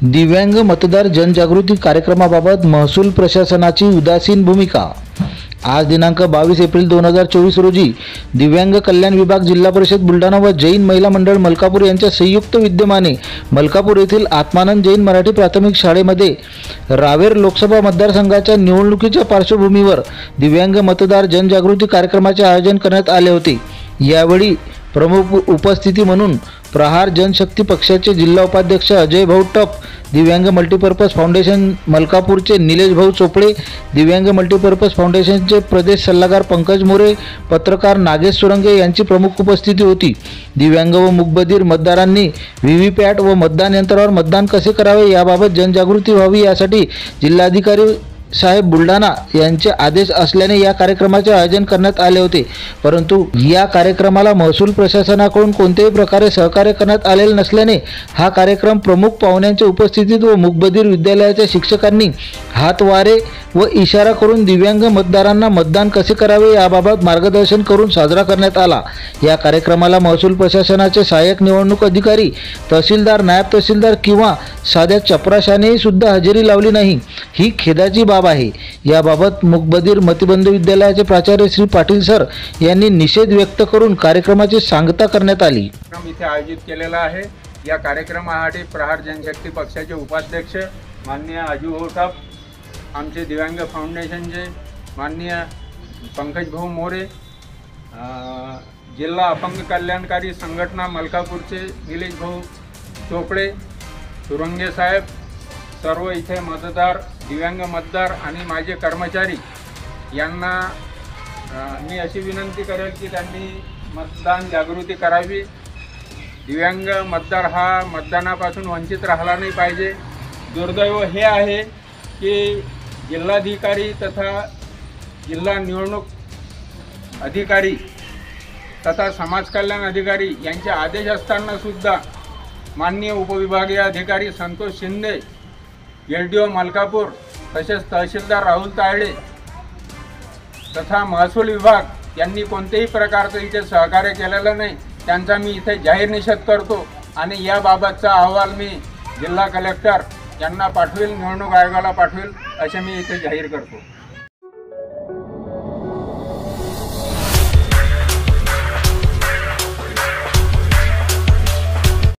दिव्यांग मतदार जनजागृती कार्यक्रमाबाबत महसूल प्रशासनाची उदासीन भूमिका। आज दिनांक 22 एप्रिल 2024 रोजी दिव्यांग कल्याण विभाग, जिल्हा परिषद बुलढाणा व जैन महिला मंडळ मलकापूर यांच्या संयुक्त विद्यमाने मलकापूर येथील आत्मानंद जैन मराठी प्राथमिक शाळेमध्ये रावेर लोकसभा मतदारसंघाच्या निवडणुकीच्या पार्श्वभूमीवर दिव्यांग मतदार जनजागृती कार्यक्रमाचे आयोजन करण्यात आले होते। यावेळी प्रमुख उपस्थिती म्हणून प्रहार जनशक्ती पक्षाचे जिल्हा उपाध्यक्ष अजय भाऊ टप, दिव्यांग मल्टीपर्पज फाउंडेशन मलकापूरचे निलेश भाऊ चोपडे, दिव्यांग मल्टीपर्पज फाउंडेशनचे प्रदेश सल्लागार पंकज मोरे, पत्रकार नागेश सुरंगे यांची प्रमुख उपस्थिती होती। दिव्यांग व मूकबधीर मतदारांनी व्हीव्हीपॅट व मतदान यंत्रावर मतदान कसे करावे याबाबत जनजागृती व्हावी यासाठी जिल्हाधिकारी साहेब बुलढाणा यांचे आदेश असल्याने या कार्यक्रमाचे आयोजन करण्यात आले होते। परंतु या कार्यक्रमाला महसूल प्रशासनाकडून कोणत्याही प्रकारे सहकार्य करण्यात आलेले नसल्याने हा कार्यक्रम प्रमुख पाहुण्यांच्या उपस्थितीत व मूकबधीर विद्यालयाच्या शिक्षकांनी हातवारे व इशारा करून दिव्यांग मतदारांना मतदान कसे करावे याबाबत मार्गदर्शन करून साजरा करण्यात आला। या कार्यक्रमाला महसूल प्रशासनाचे सहाय्यक निवडणूक अधिकारी, तहसीलदार, नायब तहसीलदार किंवा साध्या चपराशानेही सुद्धा हजेरी लावली नाही, ही खेदाची बाब आहे। याबाबत मूकबधीर मतिबंध विद्यालयाचे प्राचार्य श्री पाटील सर यांनी निषेध व्यक्त करून कार्यक्रमाची सांगता करण्यात आली। कार्यक्रम इथे आयोजित केलेला आहे। या कार्यक्रमासाठी प्रहार जनशक्ती पक्षाचे उपाध्यक्ष माननीय अजय भाऊ टप, आमचे दिव्यांग फाउंडेशनचे माननीय पंकज भाऊ मोरे, जिल्हा अपंग कल्याणकारी संघटना मलकापूरचे निलेश भाऊ चोपडे, सुरंगे साहेब, सर्व इथे मतदार, दिव्यांग मतदार आणि माझे कर्मचारी यांना मी अशी विनंती करेल की त्यांनी मतदान जागृती करावी। दिव्यांग मतदार हा मतदानापासून वंचित राहिला नाही पाहिजे। दुर्दैव हे आहे की जिल्हाधिकारी तथा जिल्हा निवडणूक अधिकारी तथा समाज कल्याण अधिकारी यांचे आदेश असताना सुद्धा माननीय उपविभागीय अधिकारी संतोष शिंदे, LDO मलकापूर, तसेच तहसीलदार राहुल तायडे तथा महसूल विभाग यांनी कोणत्याही प्रकारचं इथे सहकार्य केलेलं नाही। त्यांचा मी इथे जाहीर निषेध करतो आणि याबाबतचा अहवाल मी जिल्हा कलेक्टर यांना पाठवेल, निवडणूक आयोगाला पाठवेल, असे मी इथे जाहीर करतो।